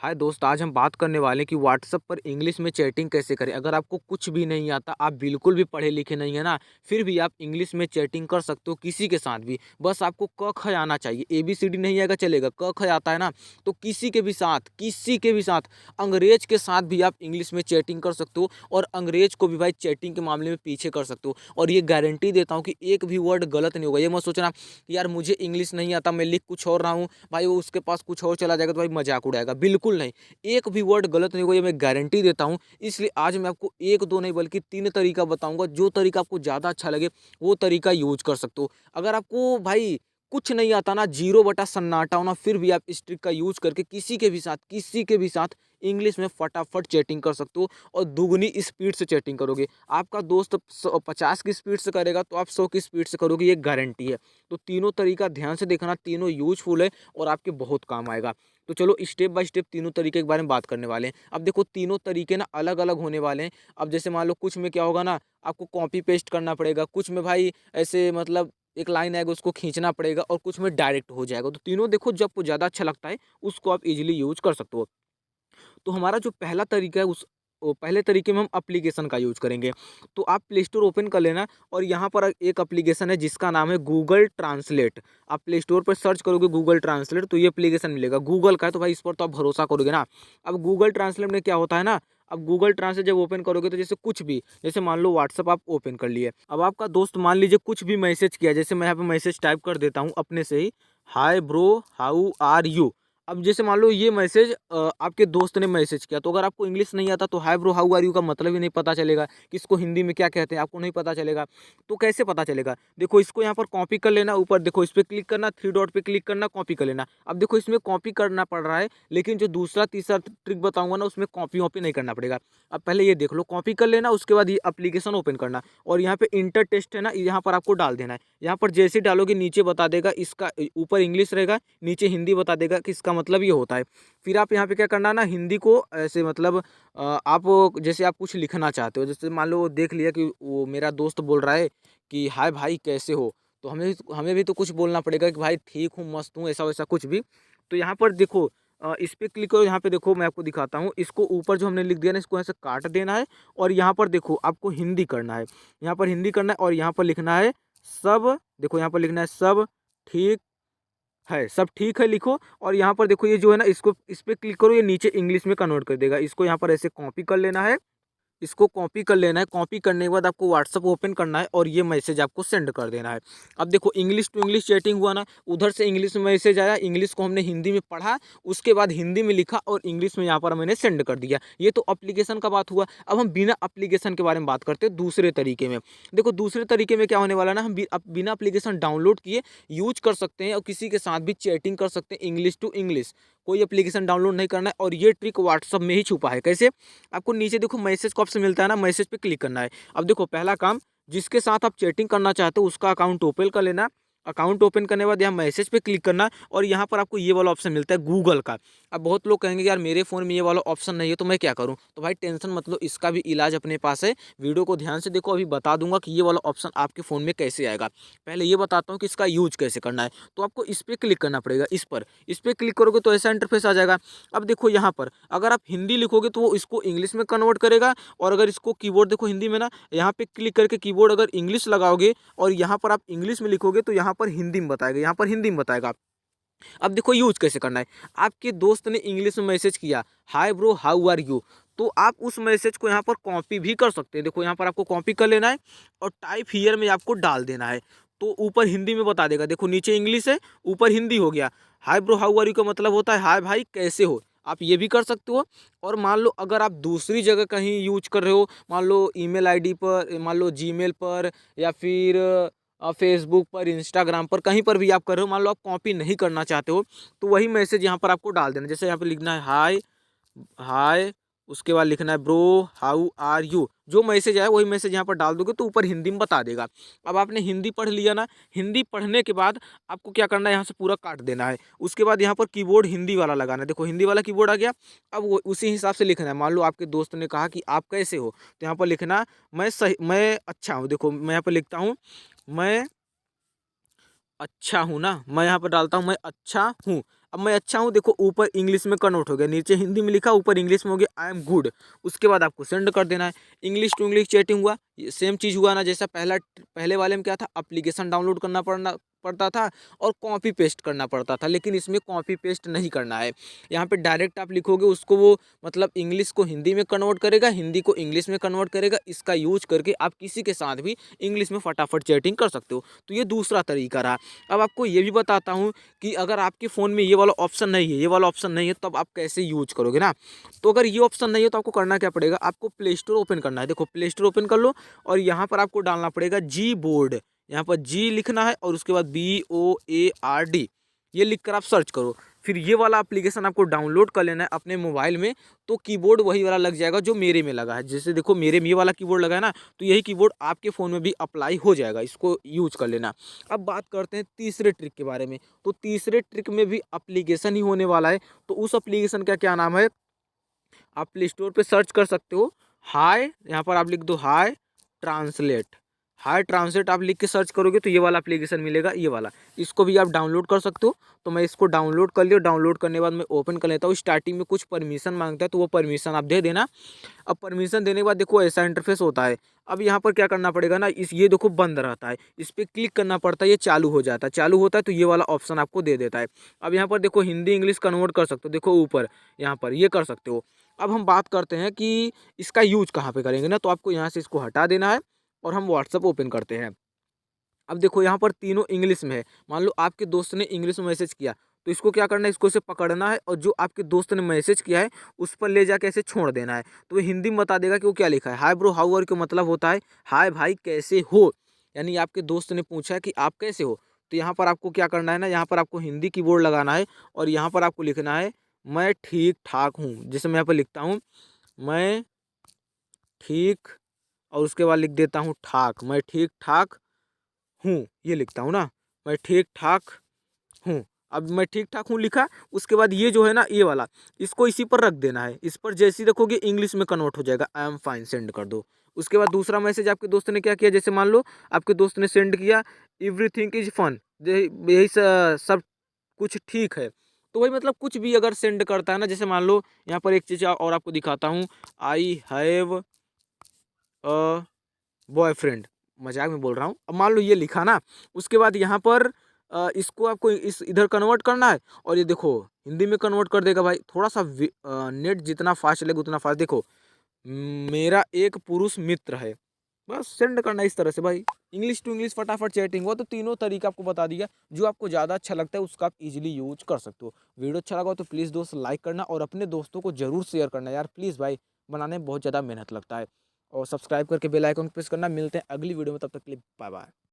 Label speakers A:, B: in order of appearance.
A: हाय दोस्त, आज हम बात करने वाले हैं कि व्हाट्सएप पर इंग्लिश में चैटिंग कैसे करें। अगर आपको कुछ भी नहीं आता, आप बिल्कुल भी पढ़े लिखे नहीं है ना, फिर भी आप इंग्लिश में चैटिंग कर सकते हो किसी के साथ भी। बस आपको क ख आना चाहिए, ABCD नहीं आएगा चलेगा, क ख आता है ना, तो किसी के भी साथ अंग्रेज के साथ भी आप इंग्लिश में चैटिंग कर सकते हो और अंग्रेज को भी भाई चैटिंग के मामले में पीछे कर सकते हो। और ये गारंटी देता हूँ कि एक भी वर्ड गलत नहीं होगा। ये मत सोचना कि यार मुझे इंग्लिश नहीं आता, मैं लिख कुछ और रहा हूँ, भाई वो उसके पास कुछ और चला जाएगा तो भाई मजाक उड़ाएगा। बिल्कुल नहीं, एक भी वर्ड गलत नहीं होगा, ये मैं गारंटी देता हूँ। इसलिए आज मैं आपको एक दो नहीं बल्कि 3 तरीका बताऊंगा। जो तरीका आपको ज़्यादा अच्छा लगे वो तरीका यूज कर सकते हो। अगर आपको भाई कुछ नहीं आता ना, जीरो बटा सन्नाटा होना, फिर भी आप इस ट्रिक का यूज करके किसी के भी साथ इंग्लिश में फटाफट चैटिंग कर सकते हो और दुगनी स्पीड से चैटिंग करोगे। आपका दोस्त 50 की स्पीड से करेगा तो आप 100 की स्पीड से करोगे, ये गारंटी है। तो तीनों तरीका ध्यान से देखना, तीनों यूजफुल है और आपके बहुत काम आएगा। तो चलो स्टेप बाय स्टेप तीनों तरीके के बारे में बात करने वाले हैं। अब देखो तीनों तरीके ना अलग अलग होने वाले हैं। अब जैसे मान लो कुछ में क्या होगा ना, आपको कॉपी पेस्ट करना पड़ेगा, कुछ में भाई ऐसे मतलब एक लाइन आएगा उसको खींचना पड़ेगा और कुछ में डायरेक्ट हो जाएगा। तो तीनों देखो, जब आपको ज़्यादा अच्छा लगता है उसको आप इजीली यूज कर सकते हो। तो हमारा जो पहला तरीका है उस पहले तरीके में हम एप्लीकेशन का यूज करेंगे। तो आप प्ले स्टोर ओपन कर लेना और यहाँ पर एक एप्लीकेशन है जिसका नाम है गूगल ट्रांसलेट। आप प्ले स्टोर पर सर्च करोगे गूगल ट्रांसलेट तो ये एप्लीकेशन मिलेगा। गूगल का है तो भाई इस पर तो आप भरोसा करोगे ना। अब गूगल ट्रांसलेट में क्या होता है ना, अब गूगल ट्रांसलेट जब ओपन करोगे तो जैसे कुछ भी, जैसे मान लो व्हाट्सअप आप ओपन कर लिए, अब आपका दोस्त मान लीजिए कुछ भी मैसेज किया, जैसे मैं यहाँ पे मैसेज टाइप कर देता हूँ अपने से ही, hi bro how are you. अब जैसे मान लो ये मैसेज आपके दोस्त ने मैसेज किया, तो अगर आपको इंग्लिश नहीं आता तो hi bro how are you का मतलब ही नहीं पता चलेगा कि इसको हिंदी में क्या कहते हैं, आपको नहीं पता चलेगा। तो कैसे पता चलेगा, देखो इसको यहाँ पर कॉपी कर लेना, ऊपर देखो इस पर क्लिक करना, थ्री डॉट पे क्लिक करना, कॉपी कर लेना। अब देखो इसमें कॉपी करना पड़ रहा है, लेकिन जो दूसरा तीसरा ट्रिक बताऊंगा ना उसमें कॉपी वॉपी नहीं करना पड़ेगा। अब पहले ये देख लो, कॉपी कर लेना, उसके बाद ये एप्लीकेशन ओपन करना और यहाँ पे इंटर टेस्ट है ना, यहाँ पर आपको डाल देना है। यहाँ पर जैसे डालोगे नीचे बता देगा इसका, ऊपर इंग्लिश रहेगा, नीचे हिंदी बता देगा कि इसका मतलब ये होता है। फिर आप यहाँ पे क्या करना ना, हिंदी को ऐसे मतलब आप जैसे आप कुछ लिखना चाहते हो, जैसे मान लो देख लिया कि वो मेरा दोस्त बोल रहा है कि हाय भाई कैसे हो, तो हमें हमें भी तो कुछ बोलना पड़ेगा कि भाई ठीक हूँ, मस्त हूँ, ऐसा वैसा कुछ भी। तो यहाँ पर देखो इस पर क्लिक करो, यहाँ पे देखो मैं आपको दिखाता हूँ, इसको ऊपर जो हमने लिख दिया ना इसको ऐसे काट देना है और यहाँ पर देखो आपको हिंदी करना है, यहाँ पर हिंदी करना है और यहाँ पर लिखना है सब, देखो यहाँ पर लिखना है सब ठीक है, सब ठीक है लिखो। और यहाँ पर देखो ये जो है ना, इसको इस पे क्लिक करो, ये नीचे इंग्लिश में कन्वर्ट कर देगा। इसको यहाँ पर ऐसे कॉपी कर लेना है, इसको कॉपी कर लेना है। कॉपी करने के बाद आपको व्हाट्सअप ओपन करना है और ये मैसेज आपको सेंड कर देना है। अब देखो इंग्लिश टू इंग्लिश चैटिंग हुआ ना, उधर से इंग्लिश में मैसेज आया, इंग्लिश को हमने हिंदी में पढ़ा, उसके बाद हिंदी में लिखा और इंग्लिश में यहाँ पर मैंने सेंड कर दिया। ये तो एप्लीकेशन का बात हुआ। अब हम बिना एप्लीकेशन के बारे में बात करते हैं दूसरे तरीके में। देखो दूसरे तरीके में क्या होने वाला ना, हम बिना एप्लीकेशन डाउनलोड किए यूज कर सकते हैं और किसी के साथ भी चैटिंग कर सकते हैं इंग्लिश टू इंग्लिश। कोई एप्लीकेशन डाउनलोड नहीं करना है और ये ट्रिक व्हाट्सअप में ही छुपा है। कैसे, आपको नीचे देखो मैसेज का ऑप्शन मिलता है ना, मैसेज पे क्लिक करना है। अब देखो पहला काम, जिसके साथ आप चैटिंग करना चाहते हो उसका अकाउंट ओपन कर लेना। अकाउंट ओपन करने के बाद यहाँ मैसेज पे क्लिक करना और यहाँ पर आपको ये वाला ऑप्शन मिलता है गूगल का। अब बहुत लोग कहेंगे यार मेरे फ़ोन में ये वाला ऑप्शन नहीं है तो मैं क्या करूँ, तो भाई टेंशन मत लो, इसका भी इलाज अपने पास है। वीडियो को ध्यान से देखो, अभी बता दूंगा कि ये वाला ऑप्शन आपके फ़ोन में कैसे आएगा। पहले ये बताता हूँ कि इसका यूज कैसे करना है। तो आपको इस पर क्लिक करना पड़ेगा, इस पर क्लिक करोगे तो ऐसा इंटरफेस आ जाएगा। अब देखो यहाँ पर अगर आप हिंदी लिखोगे तो वो इसको इंग्लिश में कन्वर्ट करेगा और अगर इसको कीबोर्ड देखो हिंदी में ना, यहाँ पे क्लिक करके कीबोर्ड अगर इंग्लिश लगाओगे और यहाँ पर आप इंग्लिश में लिखोगे तो यहाँ पर हिंदी में बताएगा, यहाँ पर हिंदी में बताएगा। अब देखो यूज कैसे करना है। आपके दोस्त ने इंग्लिश में मैसेज किया, hi bro how are you, तो आप उस मैसेज को यहाँ पर कॉपी भी कर सकते हैं। देखो यहाँ पर आपको कॉपी कर लेना है और टाइप हियर में आपको डाल देना है, तो ऊपर हिंदी में बता देगा। देखो नीचे इंग्लिश है, ऊपर हिंदी हो गया। Hi bro how are you का मतलब होता है हाय भाई कैसे हो, आप ये भी कर सकते हो। और मान लो अगर आप दूसरी जगह कहीं यूज कर रहे हो, मान लो ईमेल आईडी पर, मान लो जीमेल पर, या फिर फेसबुक पर, इंस्टाग्राम पर, कहीं पर भी आप कर रहे हो, मान लो आप कॉपी नहीं करना चाहते हो, तो वही मैसेज यहाँ पर आपको डाल देना। जैसे यहाँ पे लिखना है हाय हाय, उसके बाद लिखना है ब्रो हाउ आर यू, जो मैसेज आया वही मैसेज यहाँ पर डाल दोगे तो ऊपर हिंदी में बता देगा। अब आपने हिंदी पढ़ लिया ना, हिंदी पढ़ने के बाद आपको क्या करना है, यहाँ से पूरा काट देना है। उसके बाद यहाँ पर कीबोर्ड हिंदी वाला लगाना है। देखो हिंदी वाला कीबोर्ड आ गया। अब वो उसी हिसाब से लिखना है। मान लो आपके दोस्त ने कहा कि आप कैसे हो, तो यहाँ पर लिखना मैं सही, मैं अच्छा हूँ। देखो मैं यहाँ पर लिखता हूँ मैं अच्छा हूँ ना, मैं यहाँ पर डालता हूँ मैं अच्छा हूँ। अब मैं अच्छा हूँ, देखो ऊपर इंग्लिश में कन्वर्ट हो गया, नीचे हिंदी में लिखा, ऊपर इंग्लिश में हो गया आई एम गुड। उसके बाद आपको सेंड कर देना है। इंग्लिश टू इंग्लिश चैटिंग हुआ, ये सेम चीज़ हुआ ना, जैसा पहले वाले में क्या था, एप्लीकेशन डाउनलोड करना पड़ता था और कॉपी पेस्ट करना पड़ता था, लेकिन इसमें कॉपी पेस्ट नहीं करना है। यहाँ पे डायरेक्ट आप लिखोगे, उसको वो मतलब इंग्लिश को हिंदी में कन्वर्ट करेगा, हिंदी को इंग्लिश में कन्वर्ट करेगा। इसका यूज करके आप किसी के साथ भी इंग्लिश में फटाफट चैटिंग कर सकते हो। तो ये दूसरा तरीका रहा। अब आपको ये भी बताता हूँ कि अगर आपके फ़ोन में ये वाला ऑप्शन नहीं है, ये वाला ऑप्शन नहीं है, तब आप कैसे यूज करोगे ना। तो अगर ये ऑप्शन नहीं है तो आपको करना क्या पड़ेगा, आपको प्ले स्टोर ओपन करना है। देखो प्ले स्टोर ओपन कर लो और यहाँ पर आपको डालना पड़ेगा जी बोर्ड। यहाँ पर जी लिखना है और उसके बाद BOARD ये लिख कर आप सर्च करो। फिर ये वाला एप्लीकेशन आपको डाउनलोड कर लेना है अपने मोबाइल में। तो कीबोर्ड वही वाला लग जाएगा जो मेरे में लगा है। जैसे देखो मेरे में ये वाला कीबोर्ड लगा है ना, तो यही कीबोर्ड आपके फ़ोन में भी अप्लाई हो जाएगा, इसको यूज कर लेना। अब बात करते हैं तीसरे ट्रिक के बारे में। तो तीसरे ट्रिक में भी एप्लीकेशन ही होने वाला है। तो उस एप्लीकेशन का क्या नाम है, आप प्ले स्टोर पे सर्च कर सकते हो, हाय, यहाँ पर आप लिख दो हाय ट्रांसलेट। हाय ट्रांसलेट आप लिख के सर्च करोगे तो ये वाला एप्लीकेशन मिलेगा, ये वाला। इसको भी आप डाउनलोड कर सकते हो। तो मैं इसको डाउनलोड कर लिया, डाउनलोड करने के बाद मैं ओपन कर लेता हूँ। स्टार्टिंग में कुछ परमिशन मांगता है, तो वो परमिशन आप दे देना। अब परमिशन देने के बाद देखो ऐसा इंटरफेस होता है। अब यहाँ पर क्या करना पड़ेगा ना, इस ये देखो बंद रहता है, इस पर क्लिक करना पड़ता है, ये चालू हो जाता है। चालू होता है तो ये वाला ऑप्शन आपको दे देता है। अब यहाँ पर देखो हिंदी इंग्लिश कन्वर्ट कर सकते हो, देखो ऊपर यहाँ पर ये कर सकते हो। अब हम बात करते हैं कि इसका यूज कहाँ पे करेंगे ना, तो आपको यहाँ से इसको हटा देना है और हम व्हाट्सअप ओपन करते हैं। अब देखो यहाँ पर तीनों इंग्लिश में है। मान लो आपके दोस्त ने इंग्लिश में मैसेज किया, तो इसको क्या करना है, इसको से पकड़ना है और जो आपके दोस्त ने मैसेज किया है उस पर ले जाके ऐसे छोड़ देना है। तो वो हिंदी में बता देगा कि वो क्या लिखा है। हाय ब्रो हाउ आर का मतलब होता है हाय भाई कैसे हो, यानी आपके दोस्त ने पूछा है कि आप कैसे हो। तो यहाँ पर आपको क्या करना है ना, यहाँ पर आपको हिंदी कीबोर्ड लगाना है और यहाँ पर आपको लिखना है मैं ठीक ठाक हूँ। जैसे मैं यहाँ पर लिखता हूँ मैं ठीक, और उसके बाद लिख देता हूँ ठाक, मैं ठीक ठाक हूँ, ये लिखता हूँ ना, मैं ठीक ठाक हूँ। अब मैं ठीक ठाक हूँ लिखा, उसके बाद ये जो है ना ये वाला, इसको इसी पर रख देना है। इस पर जैसे ही रखोगे इंग्लिश में कन्वर्ट हो जाएगा, आई एम फाइन, सेंड कर दो। उसके बाद दूसरा मैसेज आपके दोस्त ने क्या किया, जैसे मान लो आपके दोस्त ने सेंड किया एवरीथिंग इज फन, यही सब कुछ ठीक है। तो वही मतलब कुछ भी अगर सेंड करता है ना, जैसे मान लो यहाँ पर एक चीज़ और आपको दिखाता हूँ, आई हैव अ बॉयफ्रेंड, मजाक में बोल रहा हूँ। अब मान लो ये लिखा ना, उसके बाद यहाँ पर इसको आपको इस इधर कन्वर्ट करना है और ये देखो हिंदी में कन्वर्ट कर देगा भाई। थोड़ा सा नेट जितना फास्ट चलेगा उतना फास्ट। देखो मेरा एक पुरुष मित्र है, बस सेंड करना इस तरह से भाई। इंग्लिश टू इंग्लिश फटाफट चैटिंग हुआ। तो तीनों तरीका आपको बता दिया, जो आपको ज़्यादा अच्छा लगता है उसका आप इजीली यूज कर सकते हो। वीडियो अच्छा लगा हो तो प्लीज़ दोस्त लाइक करना और अपने दोस्तों को जरूर शेयर करना यार, प्लीज़ भाई, बनाने में बहुत ज़्यादा मेहनत लगता है। और सब्सक्राइब करके बेल आइकन प्रेस करना। मिलते हैं अगली वीडियो में, तब तक के लिए बाय बाय।